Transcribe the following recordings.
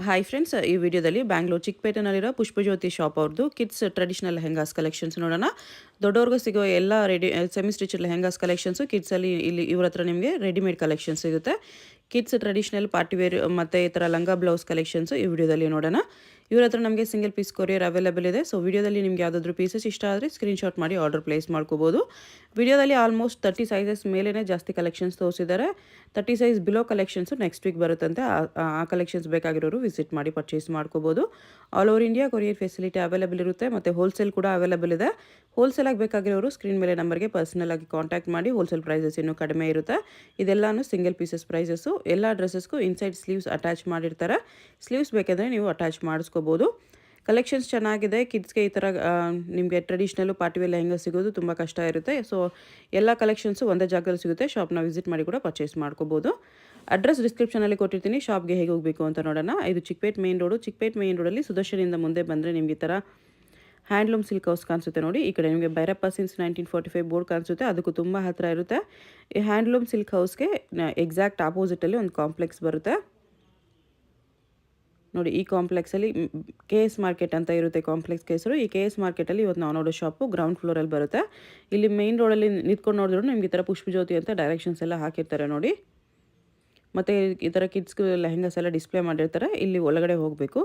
Hi friends, ಈ ವಿಡಿಯೋದಲ್ಲಿ Bangalore ಚಿಕ್ಕಪೇಟೆನಲ್ಲಿರೋ ಪುಷ್ಪಜ್ಯೋತಿ shop ಅವ್ರದ್ದು ಕಿಡ್ಸ್ ಟ್ರೆಡಿಷನಲ್ ಲೆಹೆಂಗಾಸ್ ಕಲೆಕ್ಷನ್ಸ್ ನೋಡೋಣ. ದೊಡ್ಡವ್ರಿಗೂ ಸಿಗೋ ಎಲ್ಲ ಸೆಮಿ ಸ್ಟಿಚ್ ಲೆಹೆಂಗಾಸ್ ಕಲೆಕ್ಷನ್ಸು ಕಿಡ್ಸಲ್ಲಿ ಇಲ್ಲಿ ಇವ್ರ ಹತ್ರ ನಿಮಗೆ ರೆಡಿಮೇಡ್ ಕಲೆಕ್ಷನ್ ಸಿಗುತ್ತೆ. ಕಿಡ್ಸ್ ಟ್ರೆಡಿಷನಲ್ ಪಾರ್ಟಿವೇರ್ ಮತ್ತು ಈ ಥರ ಲಂಗ ಬ್ಲೌಸ್ ಕಲೆಕ್ಷನ್ಸು ಈ ವಿಡಿಯೋದಲ್ಲಿ ನೋಡೋಣ. ಇವ್ರ ಹತ್ರ ನಮಗೆ ಸಿಂಗಲ್ ಪೀಸ್ ಕೊರಿಯರ್ ಅವೈಲೇಬಲ್ ಇದೆ. ಸೊ ವಿಡಿಯೋದಲ್ಲಿ ನಿಮ್ಗೆ ಯಾವುದಾದ್ರೂ ಪೀಸಸ್ ಇಷ್ಟ ಆದರೆ ಸ್ಕ್ರೀನ್ಶಾಟ್ ಮಾಡಿ ಆರ್ಡರ್ ಪ್ಲೇಸ್ ಮಾಡ್ಕೋಬೋದು. ವಿಡಿಯೋದಲ್ಲಿ ಆಲ್ಮೋಸ್ಟ್ 30 ಸೈಜಸ್ ಮೇಲೇ ಜಾಸ್ತಿ ಕಲೆಕ್ಷನ್ಸ್ ತೋರಿಸಿದ್ದಾರೆ. 30 size below collections next week ಬರುತ್ತಂತೆ. ಆ ಕಲೆಕ್ಷನ್ಸ್ ಬೇಕಾಗಿರೋರು ವಿಸಿಟ್ ಮಾಡಿ ಪರ್ಚೇಸ್ ಮಾಡ್ಕೋಬೋದು. All over India courier facility available ಇರುತ್ತೆ ಮತ್ತು ಹೋಲ್ಸೇಲ್ ಕೂಡ ಅವೈಲೇಬಲ್ ಇದೆ. ಹೋಲ್ಸೇಲಾಗಿ ಬೇಕಾಗಿರೋರು ಸ್ಕ್ರೀನ್ ಮೇಲೆ ನಂಬರ್ಗೆ ಪರ್ಸನಲ್ ಆಗಿ ಕಾಂಟ್ಯಾಕ್ಟ್ ಮಾಡಿ. ಹೋಲ್ಸೇಲ್ ಪ್ರೈಸಸ್ ಇನ್ನೂ ಕಡಿಮೆ ಇರುತ್ತೆ. ಇದೆಲ್ಲಾನು ಸಿಂಗಲ್ ಪೀಸಸ್ ಪ್ರೈಸಸ್ಸು. ಎಲ್ಲ ಡ್ರೆಸ್ಸಸ್ಗೂ ಇನ್ಸೈಡ್ ಸ್ಲೀವ್ಸ್ ಅಟ್ಯಾಚ್ ಮಾಡಿರ್ತಾರೆ. ಸ್ಲೀವ್ಸ್ ಬೇಕಂದರೆ ನೀವು ಅಟ್ಯಾಚ್ ಮಾಡಿಸ್ಕೋಬೋದು. ಕಲೆಕ್ಷನ್ಸ್ ಚೆನ್ನಾಗಿದೆ. ಕಿಡ್ಸ್ಗೆ ಈ ಥರ ನಿಮಗೆ ಟ್ರೆಡಿಷ್ನಲ್ಲು ಪಾರ್ಟಿವೇರ್ ಲೆಹೆಂಗಾ ಸಿಗೋದು ತುಂಬ ಕಷ್ಟ ಇರುತ್ತೆ. ಸೊ ಎಲ್ಲ ಕಲೆಕ್ಷನ್ಸು ಒಂದೇ ಜಾಗದಲ್ಲಿ ಸಿಗುತ್ತೆ. ಶಾಪ್ನ ವಿಸಿಟ್ ಮಾಡಿ ಕೂಡ ಪರ್ಚೇಸ್ ಮಾಡ್ಕೋಬೋದು. ಅಡ್ರೆಸ್ ಡಿಸ್ಕ್ರಿಪ್ಷನಲ್ಲಿ ಕೊಟ್ಟಿರ್ತೀನಿ. ಶಾಪ್ಗೆ ಹೇಗೆ ಹೋಗಬೇಕು ಅಂತ ನೋಡೋಣ. ಇದು Chickpet main road. Chickpet main ರೋಡಲ್ಲಿ ಸುದರ್ಶನಿಂದ ಮುಂದೆ ಬಂದರೆ ನಿಮಗೆ ಈ ಥರ ಹ್ಯಾಂಡ್ಲೂಮ್ ಸಿಲ್ಕ್ ಹೌಸ್ ಕಾಣಿಸುತ್ತೆ ನೋಡಿ. ಈ ಕಡೆ ನಿಮಗೆ ಭೈರಪ್ಪ ಸಿನ್ಸ್ 1945 ಬೋರ್ಡ್ ಕಾಣಿಸುತ್ತೆ. ಅದಕ್ಕೂ ತುಂಬ ಹತ್ತಿರ ಇರುತ್ತೆ. ಈ ಹ್ಯಾಂಡ್ಲೂಮ್ ಸಿಲ್ಕ್ ಹೌಸ್ಗೆ ಎಕ್ಸಾಕ್ಟ್ ಆಪೋಸಿಟಲ್ಲಿ ಒಂದು ಕಾಂಪ್ಲೆಕ್ಸ್ ಬರುತ್ತೆ ನೋಡಿ. ಈ ಕಾಂಪ್ಲೆಕ್ಸಲ್ಲಿ KS ಮಾರ್ಕೆಟ್ ಅಂತ ಇರುತ್ತೆ ಕಾಂಪ್ಲೆಕ್ಸ್ ಹೆಸರು. ಈ KS ಮಾರ್ಕೆಟಲ್ಲಿ ಇವತ್ತು ನಾವು ನೋಡೋ ಶಾಪು ಗ್ರೌಂಡ್ ಫ್ಲೋರಲ್ಲಿ ಬರುತ್ತೆ. ಇಲ್ಲಿ ಮೇನ್ ರೋಡಲ್ಲಿ ನಿಂತ್ಕೊಂಡು ನೋಡಿದ್ರು ನಿಮ್ಗೆ ಈ ಥರ ಪುಷ್ಪಜ್ಯೋತಿ ಅಂತ ಡೈರೆಕ್ಷನ್ಸ್ ಎಲ್ಲ ಹಾಕಿರ್ತಾರೆ ನೋಡಿ. ಮತ್ತು ಈ ಥರ ಕಿಡ್ಸ್ಗೆ ಲೆಹೆಂಗಾಸ್ ಎಲ್ಲ ಡಿಸ್ಪ್ಲೇ ಮಾಡಿರ್ತಾರೆ. ಇಲ್ಲಿ ಒಳಗಡೆ ಹೋಗಬೇಕು.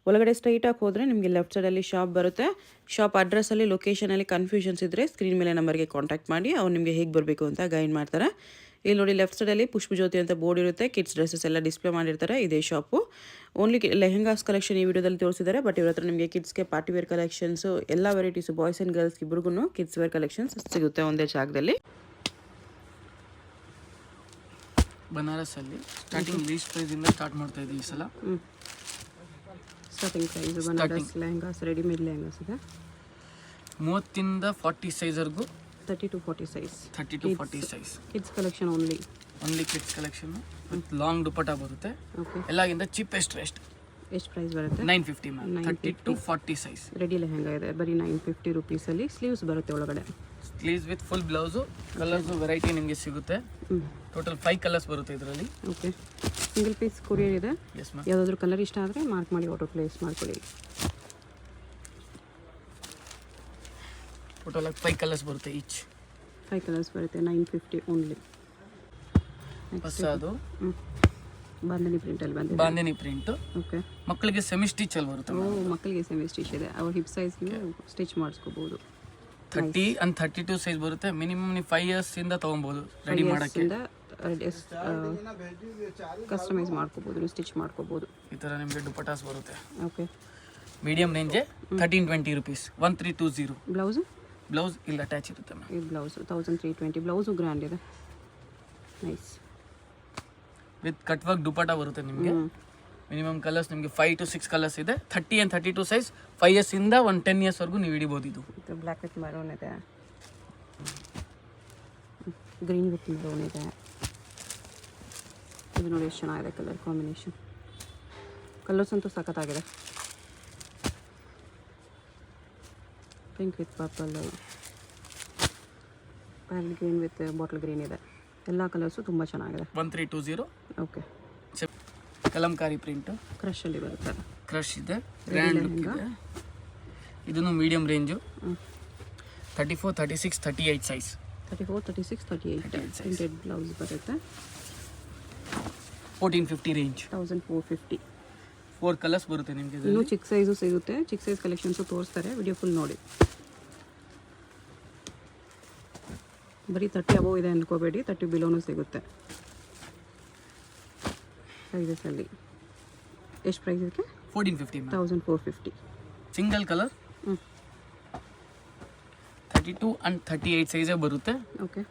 ಒಳಗಡೆ ಸ್ಟ್ರೈಟಾಗಿ ಹೋದರೆ ನಿಮಗೆ ಲೆಫ್ಟ್ ಸೈಡಲ್ಲಿ ಶಾಪ್ ಬರುತ್ತೆ. ಶಾಪ್ ಅಡ್ರೆಸ್ಸಲ್ಲಿ ಲೊಕೇಶನಲ್ಲಿ ಕನ್ಫ್ಯೂಷನ್ಸ್ ಇದ್ದರೆ ಸ್ಕ್ರೀನ್ ಮೇಲೆ ನಂಬರ್ಗೆ ಕಾಂಟ್ಯಾಕ್ಟ್ ಮಾಡಿ. ಅವ್ರು ನಿಮಗೆ ಹೇಗೆ ಬರಬೇಕು ಅಂತ ಗೈಡ್ ಮಾಡ್ತಾರೆ. ಇಲ್ಲಿ ನೋಡಿ ಲೆಫ್ಟ್ ಸೈಡಲ್ಲಿ ಪುಷ್ಪಜ್ಯೋತಿ ಅಂತ ಬೋರ್ಡ್ ಇರುತ್ತೆ. ಕಿಡ್ಸ್ ಡ್ರೆಸ್ಸಸ್ ಎಲ್ಲ ಡಿಸ್ಪ್ಲೇ ಮಾಡಿರ್ತಾರೆ. ಇದೇ ಶಾಪು. ಓನ್ಲಿ ಲೆಹೆಂಗಾಸ್ ಕಲೆಕ್ಷನ್ ಈ ವಿಡಿಯೋದಲ್ಲಿ ತೋರಿಸಿದ್ದಾರೆ. ಬಟ್ ಇವ್ರ ಹತ್ರ ನಿಮಗೆ ಕಿಡ್ಸ್ಗೆ ಪಾರ್ಟಿವೇರ್ ಕಲೆಕ್ಷನ್ಸು ಎಲ್ಲ ವೆರೈಟೀಸು ಬಾಯ್ಸ್ ಆ್ಯಂಡ್ ಗರ್ಲ್ಸ್ ಇಬ್ಬರಿಗೂ ಕಿಡ್ಸ್ ವೇರ್ ಕಲೆಕ್ಷನ್ಸ್ ಸಿಗುತ್ತೆ ಒಂದೇ ಜಾಗದಲ್ಲಿ. ಬನಾರಸಲ್ಲಿ ಸ್ಟಾರ್ಟಿಂಗ್ ಲೀಸ್ಟ್ ಪ್ರೈಸಿಂದ ಸ್ಟಾರ್ಟ್ ಮಾಡ್ತಾ ಇದ್ದೀವಿ ಈ ಸಲ. Starting price Banaras lehengas readymade lehengas ಇದೆ. 30 ಇಂದ 40 ಸೈಜ್ವರೆಗೂ 30 to 40 size. 30 to 40 size kids collection only kids collection with long dupatta ಬರುತ್ತೆ. ಓಕೆ. ಎಲ್ಲಾಗಿಂತ ಚೀಪೆಸ್ಟ್ ರೇಟ್ ಎಷ್ಟು ಪ್ರೈಸ್ ಬರುತ್ತೆ? 950 ma'am. 30 to 40 size ready lehenga ಇದೆ. ಬರೀ 950 ರುಪೀಸಲ್ಲಿ ಸ್ಲೀವ್ಸ್ ಬರುತ್ತೆ ಒಳಗಡೆ. Sleeves with full blouse. Colours variety ನಿಮಗೆ ಸಿಗುತ್ತೆ. ಟೋಟಲ್ 5 ಕಲರ್ಸ್ ಬರುತ್ತೆ ಇದರಲ್ಲಿ. ಓಕೆ. ಸಿಂಗಲ್ ಪೀಸ್ ಕೊರಿಯರ್ ಇದೆ. Yes ma'am. ಯಾವುದಾದ್ರೂ ಕಲರ್ ಇಷ್ಟ ಆದರೆ ಮಾರ್ಕ್ ಮಾಡಿ ಆರ್ಡರ್ ಪ್ಲೇಸ್ ಮಾಡ್ಕೊಳ್ಳಿ. ಟೋಟಲ್ 5 ಕಲರ್ಸ್ ಬರುತ್ತೆ ಈಚ್. 5 ಕಲರ್ಸ್ ಬರುತ್ತೆ. 950 ಓನ್ಲಿ. ಹೊಸದು ಬಾಂಧನಿ ಪ್ರಿಂಟಲ್ಲಿ ಬಂದಿದೆ. ಬಾಂಧನಿ ಪ್ರಿಂಟ್. ಓಕೆ. ಮಕ್ಕಳಿಗೆ ಸೆಮಿ ಸ್ಟಿಚ್ ಅಲ್ಲಿ ಬರುತ್ತೆ. ಮಕ್ಕಳಿಗೆ ಸೆಮಿ ಸ್ಟಿಚ್ ಇದೆ. ಅವ್ರ ಹಿಪ್ ಸೈಜ್ಗೆ ಸ್ಟಿಚ್ ಮಾಡಿಸ್ಕೋಬೋದು. 30 and 32 ಸೈಜ್ ಬರುತ್ತೆ. ಮಿನಿಮಮ್ ನೀವು 5 years ಇಂದ ತೊಗೊಬೋದು ರೆಡಿ ಮಾಡೋಕ್ಕೆ. ಕಸ್ಟಮೈಸ್ ಮಾಡ್ಕೋಬೋದು, ಸ್ಟಿಚ್ ಮಾಡ್ಕೋಬೋದು. ಈ ಥರ ನಿಮಗೆ ದುಪಟ್ಟಾಸ್ ಬರುತ್ತೆ. ಓಕೆ. ಮೀಡಿಯಂ ರೇಂಜೇ 1320 ರುಪೀಸ್. 1320. ಬ್ಲೌಸು ಇಲ್ಲಿ ಅಟ್ಯಾಚ್ ಇರುತ್ತೆ ಮ್ಯಾಮ್. ಈ ಬ್ಲೌಸು 1320. ಬ್ಲೌಸು ಗ್ರ್ಯಾಂಡ್ ಇದೆ. Nice. With cut work dupatta ಬರುತ್ತೆ ನಿಮಗೆ. ಮಿನಿಮಮ್ ಕಲರ್ಸ್ ನಿಮಗೆ 5 to 6 ಕಲರ್ಸ್ ಇದೆ. 30 and 32 ಸೈಜ್ 5 years ಇಂದ 10 years ವರೆಗೂ ನೀವು ಹಿಡಿಬೋದು. ಇದು ಬ್ಲ್ಯಾಕ್ ವಿತ್ ಮೆರೂನ್ ಇದೆ. ಗ್ರೀನ್ ವಿತ್ ಮೆರೂನ್ ಇದೆ. ಇದು ನೋಡಿ ಎಷ್ಟು ಚೆನ್ನಾಗಿದೆ ಕಲರ್ ಕಾಂಬಿನೇಷನ್. ಕಲರ್ಸ್ ಅಂತೂ ಸಖತ್ತಾಗಿದೆ. Pink with purple, parrot green with bottle green ಇದೆ. ಎಲ್ಲ ಕಲರ್ಸು ತುಂಬ ಚೆನ್ನಾಗಿದೆ. 1320. ಓಕೆ. ಕಲಂಕಾರಿ ಪ್ರಿಂಟ್ ಕ್ರಶಲ್ಲಿ ಬರುತ್ತೆ. ಕ್ರಶ್ ಇದೆ. ಗ್ರ್ಯಾಂಡ್ ಲುಕ್ ಇದೆ. ಇದನ್ನು medium range. 34, 36, 38 size. 34, 36, 38 printed blouse ಬರುತ್ತೆ. 1450 ರೇಂಜ್. 1450. 4 ಕಲರ್ಸ್ ಬರುತ್ತೆ ನಿಮಗೆ. ಇನ್ನೂ ಚಿಕ್ಕ ಸೈಜು ಸಿಗುತ್ತೆ. ಚಿಕ್ಕ ಸೈಜ್ ಕಲೆಕ್ಷನ್ಸು ತೋರಿಸ್ತಾರೆ. ವಿಡಿಯೋ ಫುಲ್ ನೋಡಿ. ಬರೀ 30 ಅಬೋವ್ ಇದೆ ಅಂದ್ಕೋಬೇಡಿ. 30 ಬಿಲೋನು ಸಿಗುತ್ತೆ ಸೈಜಸಲ್ಲಿ. ಎಷ್ಟು ಪ್ರೈಸ್ ಇದಕ್ಕೆ? 1450 1450. Single colour. 32 and 38 ಸೈಜೇ ಬರುತ್ತೆ. ಓಕೆ.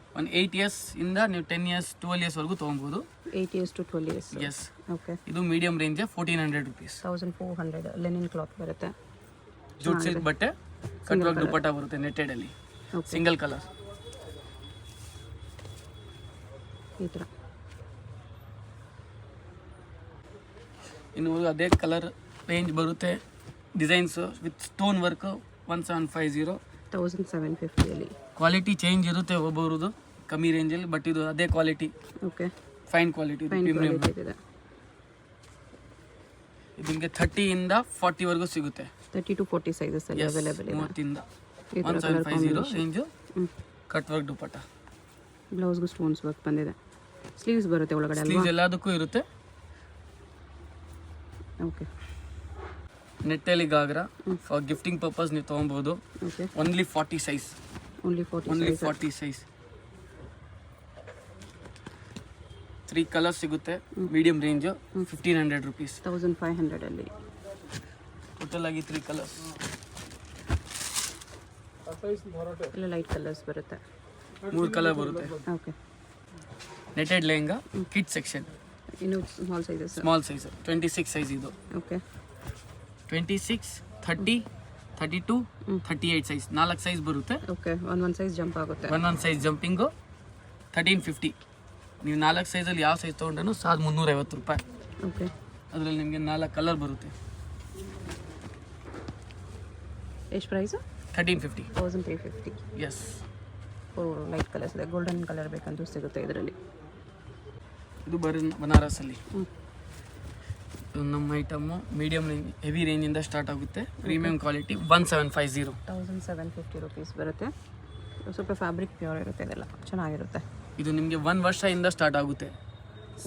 8 years ಇಂದ ನೀವು 10 years 12 years ವರೆಗೂ ತೊಗೊಬೋದು. 8 years to 12 years. Yes. Okay. ಇದು medium range 1400 rupees. 1400 linen cloth ಬರುತ್ತೆ. ಜೂಟ್ ಸಿಲ್ಕ್ ಬಟ್ಟೆ. ಕಟ್ ವರ್ಕ್ ದುಪಟ್ಟ ಬರುತ್ತೆ ನೆಟ್ಟೆಡ್ ಅಲ್ಲಿ. Single colour. ಈ ಥರ ಇನ್ನು ಅದೇ ಕಲರ್ ರೇಂಜ್ ಬರುತ್ತೆ. Designs with stone work 1750. 1750 quality change ಇರುತ್ತೆ ಒಬ್ಬರದು ಕಮ್ಮಿ ರೇಂಜಲ್ಲಿ. ಬಟ್ ಇದು ಅದೇ quality. Okay. Fine quality. Premium. ಇದು ನಿಮಗೆ 30ಇಂದ 40ವರೆಗೂ ಸಿಗುತ್ತೆ. 30 to 40 ಸೈಜಸ್ ಅಲ್ಲಿ Yes, ಅವೈಲೇಬಲ್ ಇದೆ. 30ಇಂದ ಈ ಥರ colour 1750 range. Cut work dupatta. ಬ್ಲೌಸ್ಗೂ ಸ್ಟೋನ್ಸ್ ವರ್ಕ್ ಬಂದಿದೆ. ಸ್ಲೀವ್ಸ್ ಬರುತ್ತೆ ಒಳಗಡೆ ಅಲ್ವಾ? ಸ್ಲೀವ್ಸ್ ಎಲ್ಲದಕ್ಕೂ ಇರುತ್ತೆ. ಓಕೆ. ನೆಟ್ಟಲ್ಲಿ ಗಾಗ್ರಾ ಫಾರ್ ಗಿಫ್ಟಿಂಗ್ ಪರ್ಪಸ್ ನೀವು ತೊಗೊಬೋದು. Okay. Only 40 size. Only 40 only size. 40 size. 3 colours ಸಿಗುತ್ತೆ. Medium range 1500 rupees. 1500 ಅಲ್ಲಿ ಟೋಟಲ್ ಆಗಿ 3 ಕಲರ್ಸ್. ಎಲ್ಲ ಲೈಟ್ ಕಲರ್ಸ್ ಬರುತ್ತೆ. 3 ಕಲರ್ ಬರುತ್ತೆ. Okay. Netted lehenga kid section. ಇನ್ನು small sizes. Small size 26 size ಇದು. ಓಕೆ. 26, 30, 32, 38 ಸೈಜ್ 4 ಸೈಜ್ ಬರುತ್ತೆ. ಓಕೆ. ಒಂದು ಸೈಜ್ ಜಂಪ್ ಆಗುತ್ತೆ. ಒಂದೊಂದು ಸೈಜ್ ಜಂಪಿಂಗು 1350. ನೀವು 4 ಸೈಜಲ್ಲಿ ಯಾವ ಸೈಜ್ ತೊಗೊಂಡ್ರೂ 1350 ರೂಪಾಯಿ. ಓಕೆ. ಅದರಲ್ಲಿ ನಿಮಗೆ 4 ಕಲರ್ ಬರುತ್ತೆ. ಎಷ್ಟು ಪ್ರೈಸು? 1350. 1350. ಎಸ್. ಲೈಟ್ ಕಲರ್ಸ್ ಇದೆ. ಗೋಲ್ಡನ್ ಕಲರ್ ಬೇಕಂತೂ ಸಿಗುತ್ತೆ ಇದರಲ್ಲಿ. ಇದು ಬನಾರಸಲ್ಲಿ. ಇದು ನಮ್ಮ ಐಟಮು ಮೀಡಿಯಂ ರೇಂಜ್ ಹೆವಿ ರೇಂಜಿಂದ ಸ್ಟಾರ್ಟ್ ಆಗುತ್ತೆ. Premium quality 1750. 1750 ರುಪೀಸ್ ಬರುತ್ತೆ. ಸ್ವಲ್ಪ ಫ್ಯಾಬ್ರಿಕ್ ಪ್ಯೂರ್ ಇರುತ್ತೆ. ಇದೆಲ್ಲ ಚೆನ್ನಾಗಿರುತ್ತೆ. ಇದು ನಿಮಗೆ 1 ವರ್ಷದಿಂದ ಸ್ಟಾರ್ಟ್ ಆಗುತ್ತೆ.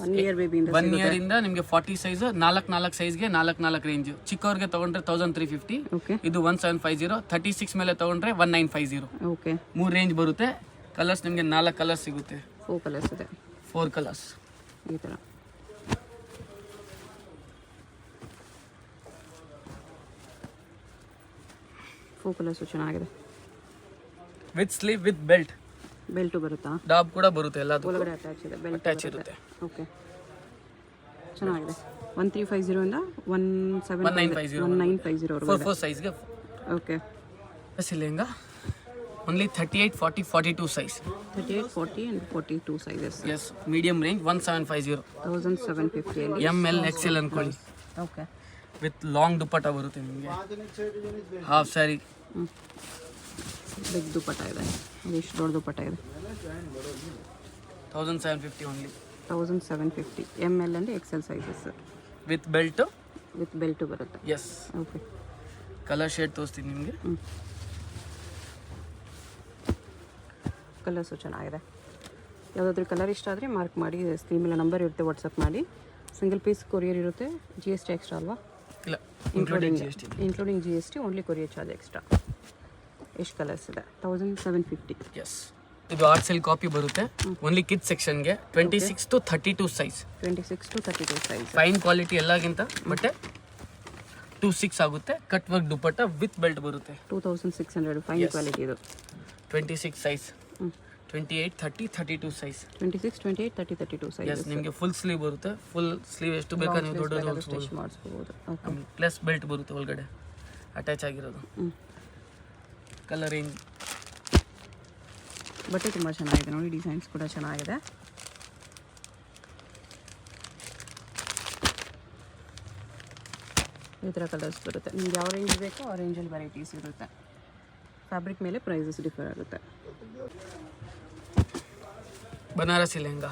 1 ಇಯರ್ ಬೇಬಿಯಿಂದ 1 ಇಯರಿಂದ ನಿಮಗೆ 40 ಸೈಜ್ 4 ಸೈಜ್ಗೆ 4 ರೇಂಜ್. ಚಿಕ್ಕವ್ರಿಗೆ ತೊಗೊಂಡ್ರೆ 1350. ಓಕೆ. ಇದು 1750. 36 ಮೇಲೆ ತೊಗೊಂಡ್ರೆ 1950. ಓಕೆ. 3 ರೇಂಜ್ ಬರುತ್ತೆ. ಕಲರ್ಸ್ ನಿಮಗೆ 4 ಕಲರ್ಸ್ ಸಿಗುತ್ತೆ. 4 ಕಲರ್ಸ್ ಇದೆ. 4 ಕಲರ್ಸ್ ಈ ಥರ. ಫೋರ್ ಕಲರ್ಸು ಚೆನ್ನಾಗಿದೆ. With sleeve with belt. Belt ಬರುತ್ತಾ? ಡಾಬ್ ಕೂಡ ಬರುತ್ತೆ. ಎಲ್ಲದು ಒಳಗಡೆ ಅಟ್ಯಾಚ್ ಇದೆ. ಬೆಲ್ಟ್ ಅಟ್ಯಾಚ್ ಇರುತ್ತೆ. ಓಕೆ. ಚೆನ್ನಾಗಿದೆ. 1350 ಇಂದ 1950 1950 4 ಸೈಜ್ಗೆ. Okay. Lehenga only 38, 40, 42 size. 38, 40 and 42 sizes. Yes. Medium range 1750. 1750 ಅಲ್ಲಿ. ML XL ಅನ್ಕೊಳ್ಳಿ. ಓಕೆ. ವಿತ್ ಲಾಂಗ್ ದುಪ್ಪಟ್ಟ ಬರುತ್ತೆ ನಿಮಗೆ. ಹಾಫ್ ಸ್ಯಾರಿ. ಬಿಗ್ ದುಪ್ಪಟ್ಟ ಇದೆ. ಎಷ್ಟು ದೊಡ್ಡ ದುಪ್ಪಟ್ಟ ಇದೆ? 1750 only. 1750. ML and XL sizes. With belt. With belt ಬರುತ್ತೆ. ಎಸ್. ಓಕೆ. ಕಲರ್ ಶೇಡ್ ತೋರಿಸ್ತೀನಿ ನಿಮಗೆ. ಕಲರ್ಸು ಚೆನ್ನಾಗಿದೆ. ಯಾವುದಾದ್ರೂ ಕಲರ್ ಇಷ್ಟ ಆದರೆ ಮಾರ್ಕ್ ಮಾಡಿ. ಸ್ಕ್ರೀನ್ ಮೇಲೆ ನಂಬರ್ ಇರುತ್ತೆ, ವಾಟ್ಸಪ್ ಮಾಡಿ. ಸಿಂಗಲ್ ಪೀಸ್ ಕೊರಿಯರ್ ಇರುತ್ತೆ. GST ಎಕ್ಸ್ಟ್ರಾ ಅಲ್ವಾ? ಇಲ್ಲ, including GST. Including GST. Only courier charge extra. ಎಷ್ಟು ಕಲರ್ಸ್ ಇದೆ? 1750. ಎಸ್. ಇದು ಆರ್ಟ್ ಸಿಲ್ಕ್ ಕಾಪಿ ಬರುತ್ತೆ. ಓನ್ಲಿ ಕಿಡ್ ಸೆಕ್ಷನ್ಗೆ 26 to 32 size. 26 to 32 size. Fine quality ಎಲ್ಲಗಿಂತ ಬಟ್ಟೆ 26 ಆಗುತ್ತೆ. Cut work dupatta with belt ಬರುತ್ತೆ. 2600 ಫೈನ್ ಕ್ವಾಲಿಟಿ ಇದು. 26 ಸೈಜ್. 28, 30, 32 ಸೈಜ್. 26, 28, 30, 32 ಸೈಜ್. ಎಸ್. ನಿಮಗೆ ಫುಲ್ ಸ್ಲೀವ್ ಬರುತ್ತೆ. ಫುಲ್ ಸ್ಲೀವ್ ಎಷ್ಟು ಬೇಕಾ ನೀವು ದೊಡ್ಡದು ಸ್ಟಿಚ್ ಮಾಡಿಸ್ಬೋದು. ಓಕೆ. ಪ್ಲಸ್ ಬೆಲ್ಟ್ ಬರುತ್ತೆ ಒಳಗಡೆ ಅಟ್ಯಾಚ್ ಆಗಿರೋದು. Colour range. ಬಟ್ಟೆ ತುಂಬ ಚೆನ್ನಾಗಿದೆ ನೋಡಿ. ಡಿಸೈನ್ಸ್ ಕೂಡ ಚೆನ್ನಾಗಿದೆ. ಈ ಥರ ಕಲರ್ಸ್ ಬರುತ್ತೆ. ನಿಮ್ಗೆ ಯಾವ ರೇಂಜ್ ಬೇಕೋ ಆ ರೇಂಜಲ್ಲಿ ವೆರೈಟೀಸ್ ಇರುತ್ತೆ. ಫ್ಯಾಬ್ರಿಕ್ ಮೇಲೆ ಪ್ರೈಸಸ್ ಡಿಫರ್ ಆಗುತ್ತೆ. Banarasi lehenga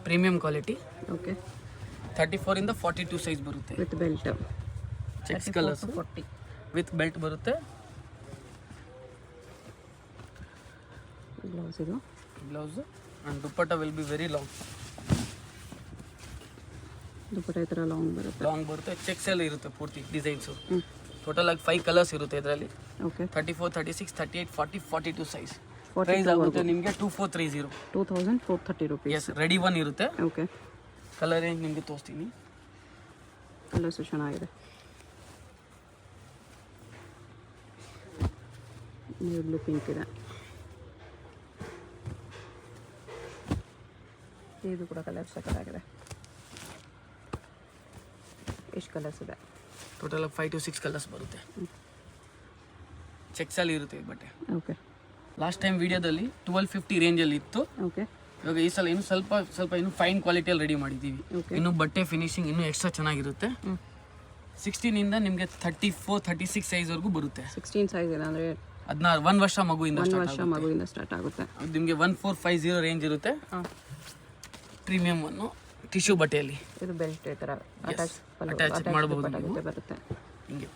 premium quality. Okay. 34 ಇಂದ 42 ಸೈಜ್ ಬರುತ್ತೆ. With belt. Checks colours 40 with belt ಬರುತ್ತೆ. ಬ್ಲೌಸ್ ಇದು. Blouse and dupatta will be very long. Dupatta ಈ ಥರ ಲಾಂಗ್ ಬರುತ್ತೆ. ಲಾಂಗ್ ಬರುತ್ತೆ. ಚೆಕ್ಸ್ ಎಲ್ಲ ಇರುತ್ತೆ ಪೂರ್ತಿ ಡಿಸೈನ್ಸು. ಟೋಟಲ್ ಆಗಿ 5 ಕಲರ್ಸ್ ಇರುತ್ತೆ ಇದರಲ್ಲಿ. ಓಕೆ. 34, 36, 38, 40, 42 ಸೈಜ್. 42 ಪ್ರೈಸ್ ಆಗುತ್ತೆ ನಿಮಗೆ 2430. 2430 ರುಪೀಸ್. ಎಸ್. ರೆಡಿ ಒನ್ ಇರುತ್ತೆ. ಓಕೆ. ಕಲರ್ ರೇಂಜ್ ನಿಮಗೆ ತೋರಿಸ್ತೀನಿ. ಕಲರ್ಸು ಚೆನ್ನಾಗಿದೆ. ಬ್ಲೂ ಪಿಂಕ್ ಇದೆ. ಇದು ಕೂಡ ಕಲರ್ ಸಕ್ಕತ್ತಾಗಿದೆ. ಎಷ್ಟು ಕಲರ್ಸ್ ಇದೆ? ಟೋಟಲ್ 5 to 6 ಕಲರ್ಸ್ ಬರುತ್ತೆ. ಚೆಕ್ಸಲ್ಲಿ ಇರುತ್ತೆ ಬಟ್ಟೆ. ಓಕೆ. ಲಾಸ್ಟ್ ಟೈಮ್ ವಿಡಿಯೋದಲ್ಲಿ 1250 ರೇಂಜಲ್ಲಿ ಇತ್ತು. ಓಕೆ. ಇವಾಗ ಈ ಸಲ ಇನ್ನು ಸ್ವಲ್ಪ ಇನ್ನು ಫೈನ್ ಕ್ವಾಲಿಟಿಯಲ್ಲಿ ರೆಡಿ ಮಾಡಿದ್ದೀವಿ. ಇನ್ನು ಬಟ್ಟೆ ಫಿನಿಶಿಂಗ್ ಇನ್ನೂ ಎಕ್ಸ್ಟ್ರಾ ಚೆನ್ನಾಗಿರುತ್ತೆ. 16 ಇಂದ ನಿಮಗೆ 34, 36 ಸೈಜ್ವರೆಗೂ ಬರುತ್ತೆ. 16 ಸೈಜ್ ಇದೆ ಅಂದರೆ 16 1 ವರ್ಷ ಮಗುವಿಂದ ಸ್ಟಾರ್ಟ್ ಆಗುತ್ತೆ. ನಿಮಗೆ 1450 ರೇಂಜ್ ಇರುತ್ತೆ. ಪ್ರೀಮಿಯಮ್ ಅನ್ನು ಟಿಶ್ಯೂ ಬಟ್ಟೆಯಲ್ಲಿ ಇದು ಬೆಲ್ಟ್ ಈ ಥರ ಅಟ್ಯಾಚ್ ಅಟ್ಯಾಚ್ ಮಾಡಬಹುದು ಜೊತೆ ಬರುತ್ತೆ. ಹಿಂಗೆ.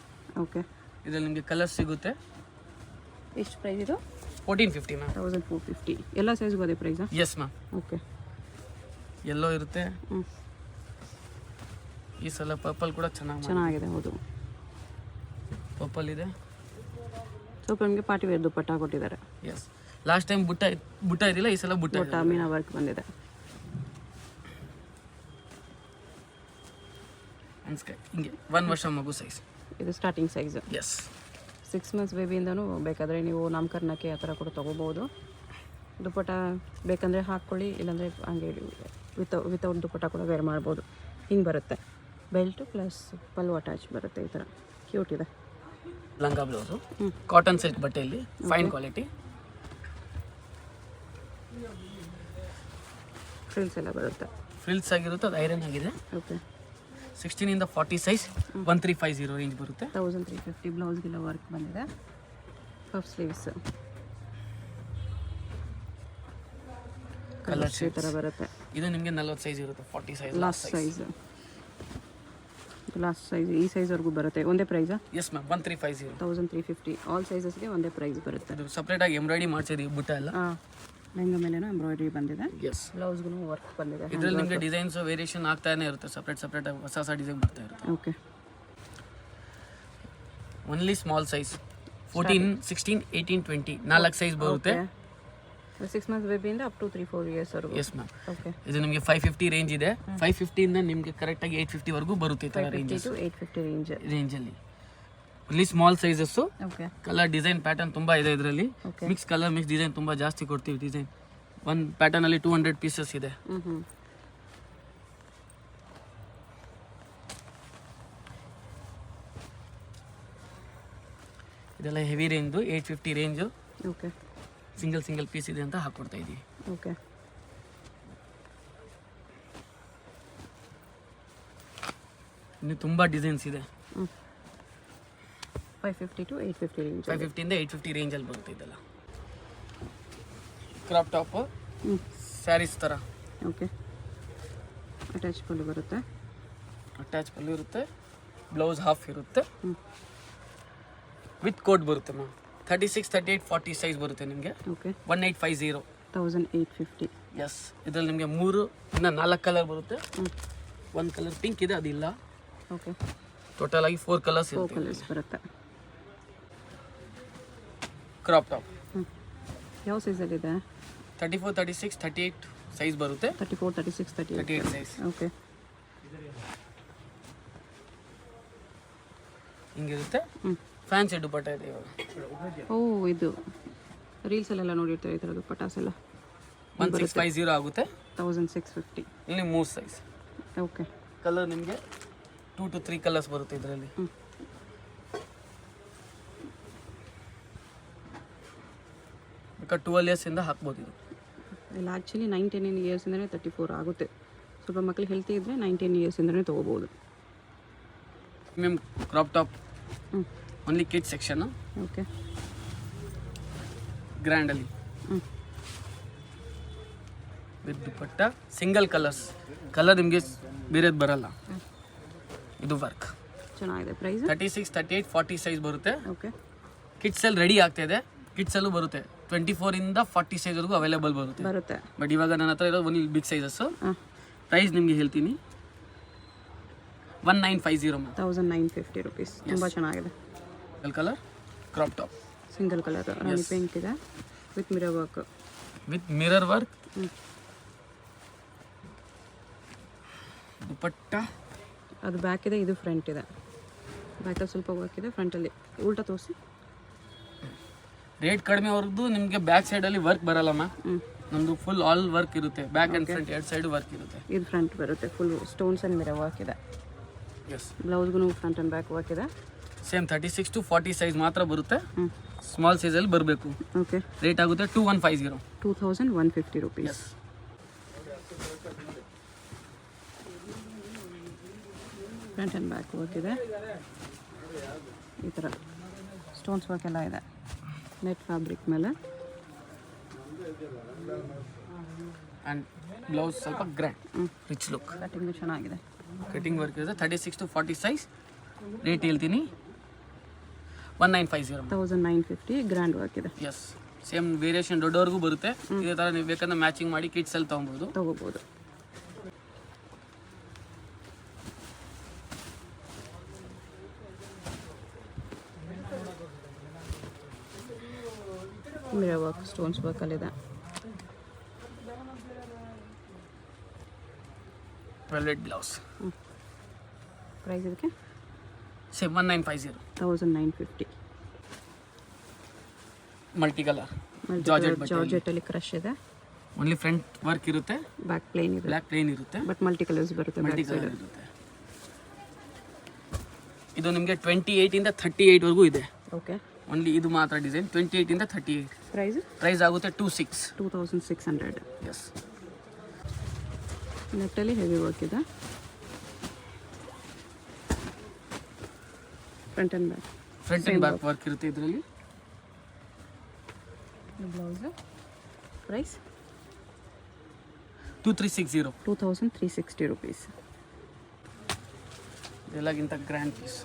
ಓಕೆ, ಇದರಲ್ಲಿ ನಿಮಗೆ ಕಲರ್ ಸಿಗುತ್ತೆ. ಎಷ್ಟು ಪ್ರೈಸ್ ಇದು? 1450 ಮ್ಯಾಮ್. 1450. ಎಲ್ಲ ಸೈಜ್ಗೂ ಅದೇ ಪ್ರೈಸಾ? Yes ma'am. ಓಕೆ, ಎಲ್ಲೋ ಇರುತ್ತೆ. ಈ ಸಲ ಪರ್ಪಲ್ ಕೂಡ ಚೆನ್ನಾಗಿದೆ. ಹೌದು, ಪರ್ಪಲ್ ಇದೆ. ಸ್ವಲ್ಪ ನಿಮಗೆ ಪಾರ್ಟಿ ವೇರ್ ದುಪ್ಪಟ್ಟ ಕೊಟ್ಟಿದ್ದಾರೆ. ಎಸ್, ಲಾಸ್ಟ್ ಟೈಮ್ ಬುಟ್ಟ ಇದಿಲ್ಲ, ಈ ಸಲ ಬುಟ್ಟ ಮೀನಾ ವರ್ಕ್ ಬಂದಿದೆ. ಹಿಂಗೆ 1 ವರ್ಷ ಮಗು ಸೈಜ್. ಇದು ಸ್ಟಾರ್ಟಿಂಗ್ ಸೈಜ್. ಎಸ್, 6 ಮಂತ್ಸ್ ಬೇಬಿಯಿಂದನೂ ಬೇಕಾದರೆ ನೀವು ನಾಮಕರಣಕ್ಕೆ ಆ ಥರ ಕೂಡ ತೊಗೋಬೋದು. ದುಪ್ಪಟ್ಟ ಬೇಕಂದರೆ ಹಾಕ್ಕೊಳ್ಳಿ, ಇಲ್ಲಾಂದರೆ ಹಂಗೆ ವಿತೌಟ್ ದುಪ್ಪಟ್ಟ ಕೂಡ ವೇರ್ ಮಾಡ್ಬೋದು. ಹಿಂಗೆ ಬರುತ್ತೆ, ಬೆಲ್ಟು ಪ್ಲಸ್ ಪಲ್ಲು ಅಟ್ಯಾಚ್ ಬರುತ್ತೆ. ಈ ಥರ ಕ್ಯೂಟ್ ಇದೆ. ಲಂಗ ಬ್ಲೌಸು ಕಾಟನ್ ಸಿಲ್ಕ್ ಬಟ್ಟೆಯಲ್ಲಿ ಫೈನ್ ಕ್ವಾಲಿಟಿ. ಫ್ರಿಲ್ಸ್ ಎಲ್ಲ ಬರುತ್ತೆ. ಫ್ರಿಲ್ಸ್ ಆಗಿರುತ್ತೆ, ಅದು ಐರನ್ ಆಗಿದೆ. ಓಕೆ, 16 ಇಂದ 40 ಸೈಜ್ 1350 ರೇಂಜ್ ಬರುತ್ತೆ. 1350. ಬ್ಲೌಸ್ಗೆಲ್ಲ ವರ್ಕ್ ಬಂದಿದೆ. ಪಫ್ ಸ್ಲೀವ್ಸ್ ಕಲರ್ಸ್ ಈ ಥರ ಬರುತ್ತೆ. ಇದು ನಿಮಗೆ 40 ಸೈಜ್ ಇರುತ್ತೆ. 40 ಸೈಜ್ ಲಾಸ್ಟ್ ಸೈಜ್ ಈ ಸೈಜ್ವರೆಗೂ ಬರುತ್ತೆ. ಒಂದೇ ಪ್ರೈಸಾ? Yes ma'am, 1350. 1350. ಆಲ್ ಸೈಜಸ್ಗೆ ಒಂದೇ ಪ್ರೈಸ್ ಬರುತ್ತೆ. ಇದು ಸಪ್ರೇಟಾಗಿ ಎಂಬ್ರಾಯ್ಡಿ ಮಾಡಿಸಿದೀವಿ ಬುಟ್ಟ ಎಲ್ಲ. ಲೆಹಂಗಾ ಮೇಲೇನೂ ಎಂಬ್ರಾಯ್ಡ್ರಿ ಬಂದಿದೆ. ಎಸ್, ಬ್ಲೌಸ್ಗೂ ವರ್ಕ್ ಬಂದಿದೆ. ಇದರಲ್ಲಿ ನಿಮಗೆ ಡಿಸೈನ್ಸ್ ವೇರಿಯೇಷನ್ ಆಗ್ತಾನೆ ಇರುತ್ತೆ. ಸಪ್ರೇಟ್ ಹೊಸ ಡಿಸೈನ್ ಬರ್ತಾ ಇರುತ್ತೆ. Okay, only small size 14, 16, 18, 20 4 size ಬರುತ್ತೆ. 6 ಮಂತ್ಸ್ ಬೇಬಿಯಿಂದ ಅಪ್ ಟು 3-4 ಇಯರ್ಸ್ ವರೆಗೂ. S ma'am. ಓಕೆ, ಇದು ನಿಮಗೆ 550 ರೇಂಜ್ ಇದೆ. 550 ಇಂದ ನಿಮಗೆ ಕರೆಕ್ಟಾಗಿ 850 ವರೆಗೂ ಬರುತ್ತೆ. ಈ ಥರ 550 to 850 ರೇಂಜಲ್ಲಿ only small sizes. Okay, colour design pattern ತುಂಬ ಇದೆ ಇದರಲ್ಲಿ. ಮಿಕ್ಸ್ ಕಲರ್ ಮಿಕ್ಸ್ ಡಿಸೈನ್ ತುಂಬ ಜಾಸ್ತಿ ಕೊಡ್ತೀವಿ. ಡಿಸೈನ್ ಒಂದು ಪ್ಯಾಟರ್ನಲ್ಲಿ 200 ಪೀಸಸ್ ಇದೆ. ಇದೆಲ್ಲ heavy range, 850 range. Okay, single piece ಇದೆ ಅಂತ ಹಾಕ್ಕೊಡ್ತಾ ಇದ್ದೀವಿ. ಓಕೆ, ಇನ್ನು ತುಂಬ ಡಿಸೈನ್ಸ್ ಇದೆ. 550 to 850 ರೇಂಜ್. 550 ಇಂದ 850 ರೇಂಜಲ್ಲಿ ಬರುತ್ತೆ ಇದೆಲ್ಲ. ಕ್ರಾಪ್ ಟಾಪ್ ಸ್ಯಾರೀಸ್ ಥರ. ಓಕೆ, ಅಟ್ಯಾಚ್ ಪಲ್ಲು ಬರುತ್ತೆ. ಅಟ್ಯಾಚ್ ಪಲ್ಲು ಇರುತ್ತೆ. ಬ್ಲೌಸ್ ಹಾಫ್ ಇರುತ್ತೆ. ವಿತ್ ಕೋಟ್ ಬರುತ್ತೆ ಮ್ಯಾಮ್. 36, 38, 40 ಸೈಜ್ ಬರುತ್ತೆ ನಿಮಗೆ. ಓಕೆ, 1850. 1850. ಎಸ್, ಇದರಲ್ಲಿ ನಿಮಗೆ 4 ಕಲರ್ ಬರುತ್ತೆ. ಒಂದು ಕಲರ್ ಪಿಂಕ್ ಇದೆ, ಅದಿಲ್ಲ. ಓಕೆ, ಟೋಟಲ್ ಆಗಿ 4 ಕಲರ್ಸ್ 4 ಕಲರ್ಸ್ ಬರುತ್ತೆ. ಕ್ರಾಪ್ ಟಾಪ್ ಯಾವ ಸೈಜಲ್ಲಿದೆ? 34, 36, 38 ಸೈಜ್ ಬರುತ್ತೆ. 34, 36, 38 ಸೈಜ್. ಓಕೆ, ಹಿಂಗಿರುತ್ತೆ. ಫ್ಯಾನ್ಸಿ ದುಪ್ಪಟ್ಟ ಇದೆ ಇವಾಗ. ಓ, ಇದು ರೀಲ್ಸಲ್ಲೆಲ್ಲ ನೋಡಿರ್ತಾರೆ ಈ ಥರದ್ದು ಪಟಾಸ್ ಎಲ್ಲ. 1650 ಆಗುತ್ತೆ. 1650. ಇಲ್ಲಿ 3 ಸೈಜ್. ಓಕೆ, ಕಲರ್ ನಿಮಗೆ 2 to 3 ಕಲರ್ಸ್ ಬರುತ್ತೆ ಇದರಲ್ಲಿ. ಬೇಕಾ 12 ಇಯರ್ಸ್ ಇಂದ ಹಾಕ್ಬೋದು ಇದು. ಇಲ್ಲ, ಆ್ಯಕ್ಚುಲಿ 9-10 ಇಯರ್ಸಿಂದನೇ 34 ಆಗುತ್ತೆ. ಸ್ವಲ್ಪ ಮಕ್ಕಳು ಹೆಲ್ತಿ ಇದ್ದರೆ 9-10 ಇಯರ್ಸಿಂದನೇ ತೊಗೋಬೋದು. Premium crop top only kid section. Okay, ಗ್ರ್ಯಾಂಡಲ್ಲಿ ವಿತ್ ದುಪ್ಪಟ್ಟ ಸಿಂಗಲ್ ಕಲರ್ ನಿಮಗೆ ಬೇರೆದು ಬರಲ್ಲ. ಇದು ವರ್ಕ್ ಚೆನ್ನಾಗಿದೆ. ಪ್ರೈಸ್ 36, 38, 40 ಸೈಜ್ ಬರುತ್ತೆ. ಓಕೆ, ಕಿಡ್ಸಲ್ಲಿ ರೆಡಿ ಆಗ್ತಾ ಇದೆ. ಕಿಡ್ಸಲ್ಲೂ ಬರುತ್ತೆ. 24 ಇಂದ 40 ಸೈಜ್ವರೆಗೂ ಅವೈಲೇಬಲ್ ಬರುತ್ತೆ. ಬಟ್ ಇವಾಗ ನನ್ನ ಹತ್ರ ಇರೋದು ಓನ್ಲಿ ಬಿಗ್ ಸೈಜಸ್ಸು. ಪ್ರೈಸ್ ನಿಮಗೆ ಹೇಳ್ತೀನಿ, 1950 ಮ್ಯಾಮ್. 1950 ರುಪೀಸ್. ತುಂಬ ಚೆನ್ನಾಗಿದೆ. Colour crop top single colour rani pink ಇದೆ ವಿತ್ ಮಿರರ್ ವರ್ಕ್. ದುಪ್ಪಟ್ಟ ಅದು ಬ್ಯಾಕ್ ಇದೆ, ಇದು ಫ್ರಂಟ್ ಇದೆ. ಬ್ಯಾಕಲ್ಲಿ ಸ್ವಲ್ಪ ವರ್ಕ್ ಇದೆ, ಫ್ರಂಟಲ್ಲಿ ಉಲ್ಟಾ ತೋರಿಸಿ. ರೇಟ್ ಕಡಿಮೆ ಅವ್ರದ್ದು ನಿಮಗೆ ಬ್ಯಾಕ್ ಸೈಡಲ್ಲಿ ವರ್ಕ್ ಬರಲ್ಲ ಮ್ಯಾಮ್. ನಮ್ಮದು ಫುಲ್ ಆಲ್ ವರ್ಕ್ ಇರುತ್ತೆ. Back and front 2 side work ಇರುತ್ತೆ. ಇದು ಫ್ರಂಟ್ ಬರುತ್ತೆ, full stones and mirror work ಇದೆ. ಎಸ್, ಬ್ಲೌಸ್ಗೂ ಫ್ರಂಟ್ ಆ್ಯಂಡ್ ಬ್ಯಾಕ್ ವರ್ಕ್ ಇದೆ. ಸೇಮ್ 36 to 40 ಸೈಜ್ ಮಾತ್ರ ಬರುತ್ತೆ. ಸ್ಮಾಲ್ ಸೈಜಲ್ಲಿ ಬರಬೇಕು. ಓಕೆ, ರೇಟ್ ಆಗುತ್ತೆ 2150. 2150 rupees. Front and back work ಇದೆ. ಈ ಥರ ಸ್ಟೋನ್ಸ್ ವರ್ಕ್ ಎಲ್ಲ ಇದೆ ನೆಟ್ ಫ್ಯಾಬ್ರಿಕ್ ಮೇಲೆ. ಆ್ಯಂಡ್ ಬ್ಲೌಸ್ ಸ್ವಲ್ಪ ಗ್ರ್ಯಾಂಡ್ ರಿಚ್ ಲುಕ್. ಕಟಿಂಗು ಚೆನ್ನಾಗಿದೆ. ಕಟಿಂಗ್ ವರ್ಕ್ ಇದೆ. 36 to 40 ಸೈಜ್. ರೇಟ್ ಹೇಳ್ತೀನಿ 1950. 1950 ಗ್ರ್ಯಾಂಡ್ ವರ್ಕ್ ಇದೆ. ಎಸ್, ಸೇಮ್ ವೇರಿಯೇಷನ್ ದೊಡ್ಡವ್ರಿಗೂ ಬರುತ್ತೆ. ಇದೇ ಥರ ನೀವು ಬೇಕಂದ್ರೆ ಮ್ಯಾಚಿಂಗ್ ಮಾಡಿ ಕಿಡ್ಸಲ್ಲಿ ತೊಗೋಬೋದು. ಮಿರರ್ ವರ್ಕ್, ಸ್ಟೋನ್ಸ್ ವರ್ಕಲ್ಲಿದೆ. Velvet blouse. ಪ್ರೈಸ್ ಇದಕ್ಕೆ ಸೇಮ್ 1950. 1950. ಮಲ್ಟಿ ಕಲರ್ ಜಾರ್ಜೆಟಲ್ಲಿ ಕ್ರಶ್ ಇದೆ. ಓನ್ಲಿ ಫ್ರಂಟ್ ವರ್ಕ್ ಇರುತ್ತೆ, ಬ್ಯಾಕ್ ಪ್ಲೇನ್ ಇದೆ. ಬ್ಲ್ಯಾಕ್ ಪ್ಲೇನ್ ಇರುತ್ತೆ, ಬಟ್ ಮಲ್ಟಿ ಕಲರ್ಸ್ ಬರುತ್ತೆ. ಮಲ್ಟಿ ಕಲರ್ ಇರುತ್ತೆ. ಇದು ನಿಮಗೆ 28 ಇಂದ 38 ವರೆಗೂ ಇದೆ. ಓಕೆ. ಓನ್ಲಿ ಇದು ಮಾತ್ರ ಡಿಸೈನ್. 28 ಇಂದ 38. ಪ್ರೈಸ್ ಆಗುತ್ತೆ 2600. ಎಸ್. ನೆಟ್ಟಲ್ಲಿ ಹೆವಿ ವರ್ಕ್ ಇದೆ. ಫ್ರಂಟ್ ಆ್ಯಂಡ್ ಬ್ಯಾಕ್ ವರ್ಕ್ ಇರುತ್ತೆ ಇದರಲ್ಲಿ. Blouse price 2360. 2360 rupees. ಎಲ್ಲಕ್ಕಿಂತ ಗ್ರ್ಯಾಂಡ್ ಪೀಸ್.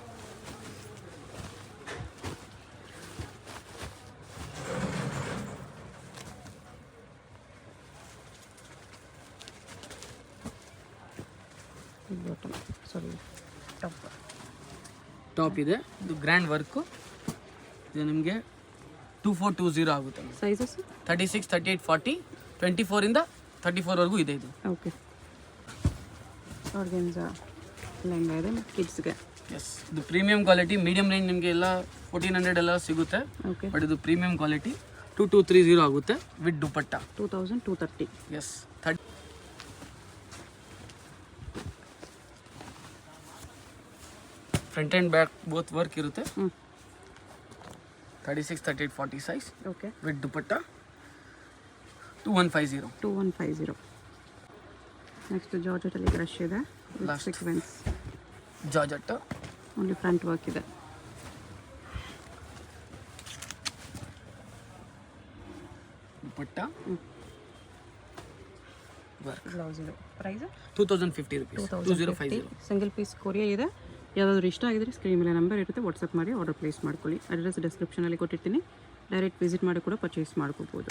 ಟಾಪ್ ಇದೆ. ಇದು ಗ್ರ್ಯಾಂಡ್ ವರ್ಕು. ಇದು ನಿಮಗೆ 2420 ಆಗುತ್ತೆ. ಸೈಜಸ್ 36, 38, 40, 24 ಇಂದ 34 ವರೆಗೂ ಇದೆ ಇದು. ಓಕೆ. ಆರ್ಗೆನ್ಜಾ ಲೆಹಂಗಾ ಇದೆ ಕಿಡ್ಸ್ಗೆ. ಎಸ್, ಇದು ಪ್ರೀಮಿಯಂ ಕ್ವಾಲಿಟಿ. ಮೀಡಿಯಂ ರೇಂಜ್ ನಿಮಗೆ ಎಲ್ಲ 1400 ಎಲ್ಲ ಸಿಗುತ್ತೆ. ಓಕೆ. ಬಟ್ ಇದು ಪ್ರೀಮಿಯಂ ಕ್ವಾಲಿಟಿ. 2230 ಆಗುತ್ತೆ with dupatta. 2230. Yes. Front and back both work ಇರುತ್ತೆ. 36, 38, 40 size. Okay. With dupatta 2150. 2150. Next ಜಾರ್ಜೆಟಲ್ಲಿ ಕ್ರಶ್ ಇದೆ. Sequins georgette. Only front work ಇದೆ. ದುಪಟ್ಟ ವರ್ಕ್. ಬ್ಲೌಸ್ ಇದೆ. Price 2050 rupees. 2050. Single piece courier ಇದೆ. ಯಾವುದಾದ್ರು ಇಷ್ಟ ಆಗಿದ್ರೆ ಸ್ಕ್ರೀನ್ ಮೇಲೆ ನಂಬರ್ ಇರುತ್ತೆ, ವಾಟ್ಸಪ್ ಮಾಡಿ ಆರ್ಡರ್ ಪ್ಲೇಸ್ ಮಾಡ್ಕೊಳ್ಳಿ. ಅಡ್ರೆಸ್ ಡಿಸ್ಕ್ರಿಪ್ಷನಲ್ಲಿ ಕೊಟ್ಟಿರ್ತೀನಿ. ಡೈರೆಕ್ಟ್ ವಿಸಿಟ್ ಮಾಡಿ ಕೂಡ ಪರ್ಚೇಸ್ ಮಾಡ್ಕೋಬೋದು.